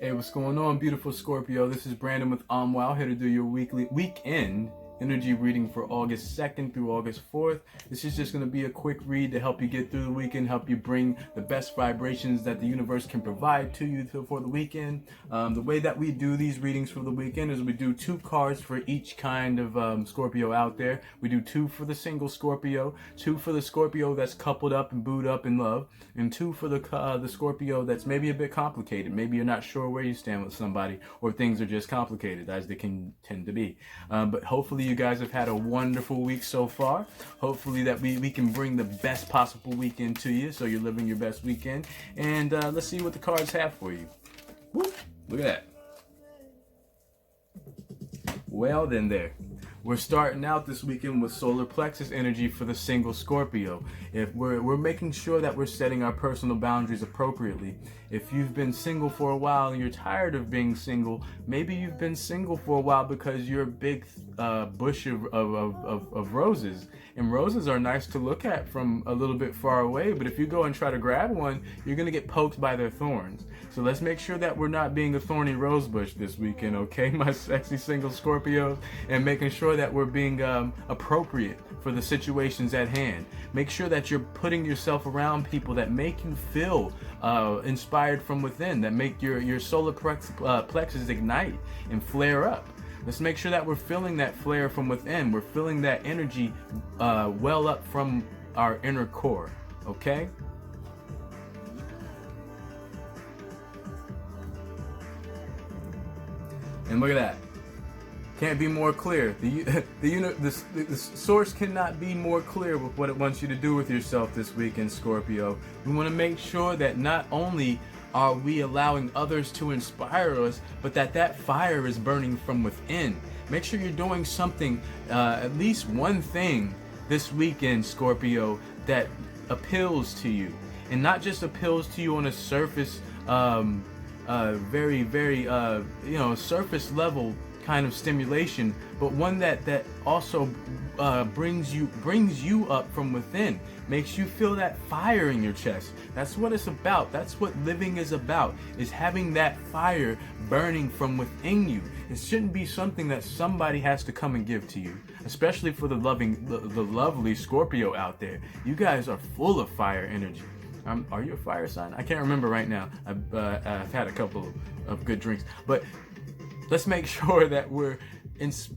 Hey, what's going on, beautiful Scorpio? This is Brandon with Wow, here to do your weekend energy reading for August 2nd through August 4th. This is just going to be a quick read to help you get through the weekend, help you bring the best vibrations that the universe can provide to you for the weekend. The way that we do these readings for the weekend is we do 2 cards for each kind of Scorpio out there. We do 2 for the single Scorpio, 2 for the Scorpio that's coupled up and booed up in love, and 2 for the Scorpio that's maybe a bit complicated. Maybe you're not sure where you stand with somebody, or things are just complicated, as they can tend to be. But hopefully you guys have had a wonderful week so far. Hopefully that we can bring the best possible weekend to you, so you're living your best weekend. And let's see what the cards have for you. Woo, look at that. Well then there. We're starting out this weekend with solar plexus energy for the single Scorpio. If we're making sure that we're setting our personal boundaries appropriately. If you've been single for a while and you're tired of being single, maybe you've been single for a while because you're a big bush of roses. And roses are nice to look at from a little bit far away, but if you go and try to grab one, you're going to get poked by their thorns. So let's make sure that we're not being a thorny rose bush this weekend, okay, my sexy single Scorpios? And making sure that we're being appropriate for the situations at hand. Make sure that you're putting yourself around people that make you feel inspired from within, that make your solar plexus ignite and flare up. Let's make sure that we're feeling that flare from within. We're feeling that energy well up from our inner core, okay? And look at that. Can't be more clear. The source cannot be more clear with what it wants you to do with yourself this weekend, Scorpio. We want to make sure that not only are we allowing others to inspire us, but that fire is burning from within. Make sure you're doing something, at least one thing this weekend, Scorpio, that appeals to you. And not just appeals to you on a surface, very, surface level kind of stimulation, but one that also brings you up from within, makes you feel that fire in your chest. That's what it's about. That's what living is about, is having that fire burning from within you. It shouldn't be something that somebody has to come and give to you, especially for the lovely Scorpio out there. You guys are full of fire energy. Are you a fire sign? I can't remember right now. I've had a couple of good drinks, but let's make sure that we're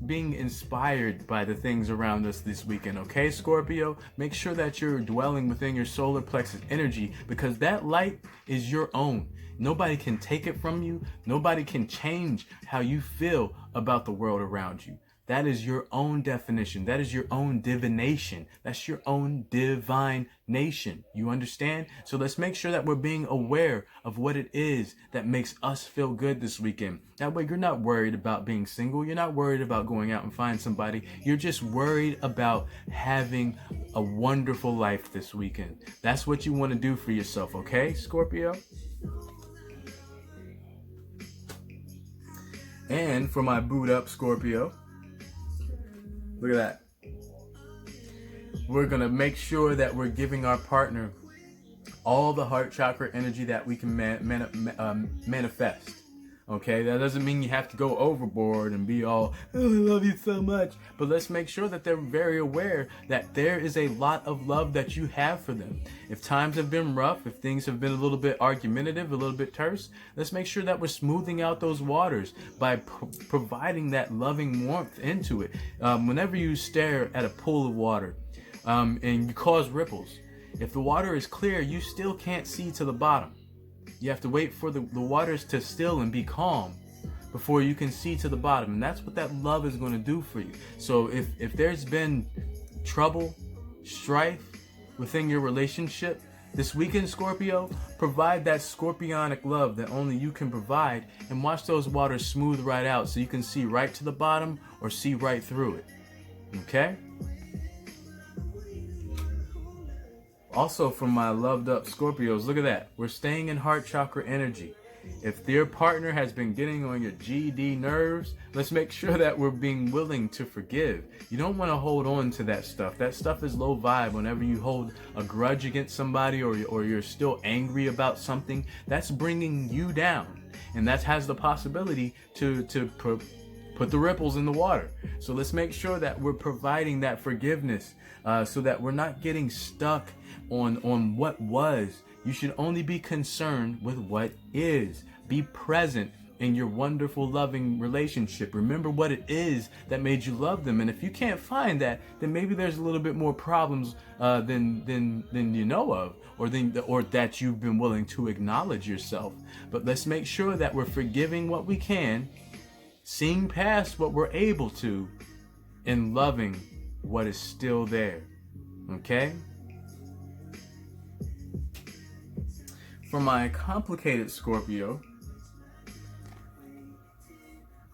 being inspired by the things around us this weekend, okay, Scorpio? Make sure that you're dwelling within your solar plexus energy, because that light is your own. Nobody can take it from you. Nobody can change how you feel about the world around you. That is your own definition. That is your own divination. That's your own divine nation. You understand? So let's make sure that we're being aware of what it is that makes us feel good this weekend. That way you're not worried about being single. You're not worried about going out and finding somebody. You're just worried about having a wonderful life this weekend. That's what you want to do for yourself, okay, Scorpio? And for my boot up Scorpio, look at that. We're going to make sure that we're giving our partner all the heart chakra energy that we can manifest. Okay, that doesn't mean you have to go overboard and be all, oh, I love you so much. But let's make sure that they're very aware that there is a lot of love that you have for them. If times have been rough, if things have been a little bit argumentative, a little bit terse, let's make sure that we're smoothing out those waters by providing that loving warmth into it. Whenever you stare at a pool of water and you cause ripples, if the water is clear, you still can't see to the bottom. You have to wait for the waters to still and be calm before you can see to the bottom. And that's what that love is going to do for you. So if there's been trouble, strife within your relationship, this weekend, Scorpio, provide that scorpionic love that only you can provide, and watch those waters smooth right out so you can see right to the bottom or see right through it. Okay? Also, for my loved up Scorpios, look at that. We're staying in heart chakra energy. If their partner has been getting on your GD nerves, let's make sure that we're being willing to forgive. You don't want to hold on to that stuff. That stuff is low vibe. Whenever you hold a grudge against somebody or you're still angry about something, that's bringing you down. and that has the possibility to put the ripples in the water. So let's make sure that we're providing that forgiveness, so that we're not getting stuck on what was. You should only be concerned with what is. Be present in your wonderful, loving relationship. Remember what it is that made you love them. And if you can't find that, then maybe there's a little bit more problems than you know of, or that you've been willing to acknowledge yourself. But let's make sure that we're forgiving what we can, seeing past what we're able to, and loving what is still there. Okay? For my complicated Scorpio,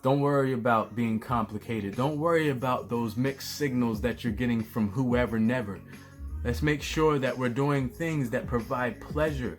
don't worry about being complicated. Don't worry about those mixed signals that you're getting from whoever never. Let's make sure that we're doing things that provide pleasure,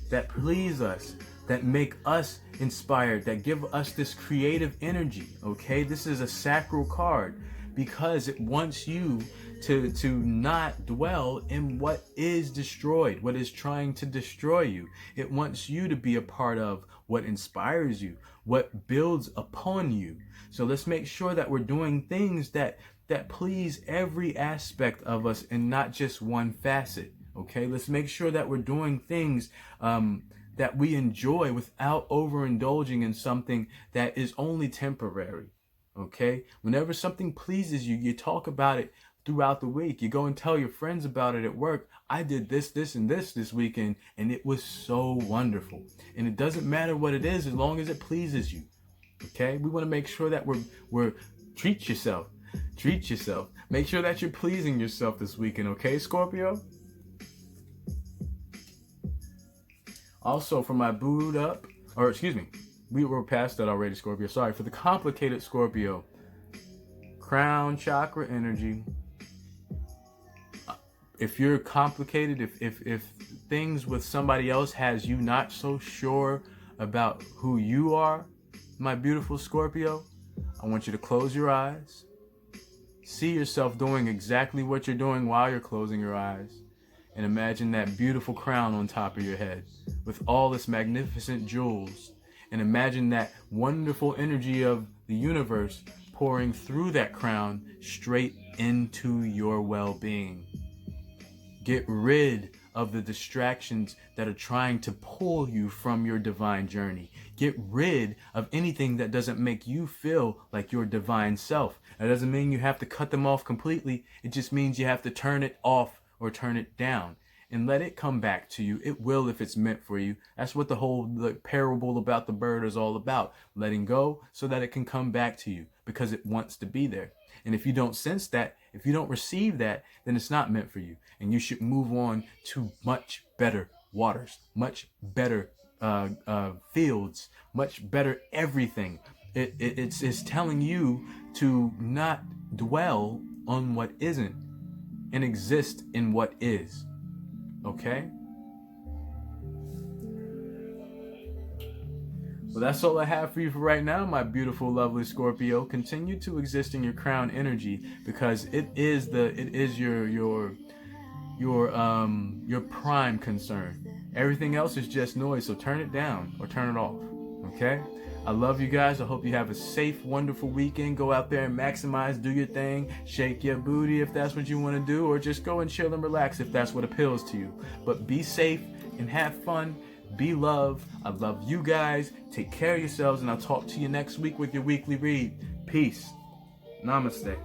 that please us, that make us inspired, that give us this creative energy, okay? This is a sacral card because it wants you to not dwell in what is destroyed, what is trying to destroy you. It wants you to be a part of what inspires you, what builds upon you. So let's make sure that we're doing things that please every aspect of us and not just one facet, okay? Let's make sure that we're doing things that we enjoy without overindulging in something that is only temporary, okay? Whenever something pleases you, you talk about it throughout the week. You go and tell your friends about it at work. I did this, and this weekend, and it was so wonderful. And it doesn't matter what it is as long as it pleases you, okay? We want to make sure that we're treat yourself. Make sure that you're pleasing yourself this weekend, okay, Scorpio? Also, for my we were past that already, Scorpio. Sorry, for the complicated Scorpio, crown chakra energy. If you're complicated, if things with somebody else has you not so sure about who you are, my beautiful Scorpio, I want you to close your eyes. See yourself doing exactly what you're doing while you're closing your eyes. And imagine that beautiful crown on top of your head with all its magnificent jewels. And imagine that wonderful energy of the universe pouring through that crown straight into your well-being. Get rid of the distractions that are trying to pull you from your divine journey. Get rid of anything that doesn't make you feel like your divine self. That doesn't mean you have to cut them off completely. It just means you have to turn it off or turn it down and let it come back to you. It will if it's meant for you. That's what the parable about the bird is all about. Letting go so that it can come back to you because it wants to be there. And if you don't sense that, if you don't receive that, then it's not meant for you. And you should move on to much better waters, much better fields, much better everything. It's telling you to not dwell on what isn't and exist in what is. Okay? Well, that's all I have for you for right now, my beautiful, lovely Scorpio. Continue to exist in your crown energy because it is your prime concern. Everything else is just noise, so turn it down or turn it off. Okay? I love you guys. I hope you have a safe, wonderful weekend. Go out there and maximize, do your thing, shake your booty if that's what you want to do, or just go and chill and relax if that's what appeals to you. But be safe and have fun. Be love. I love you guys. Take care of yourselves, and I'll talk to you next week with your weekly read. Peace. Namaste.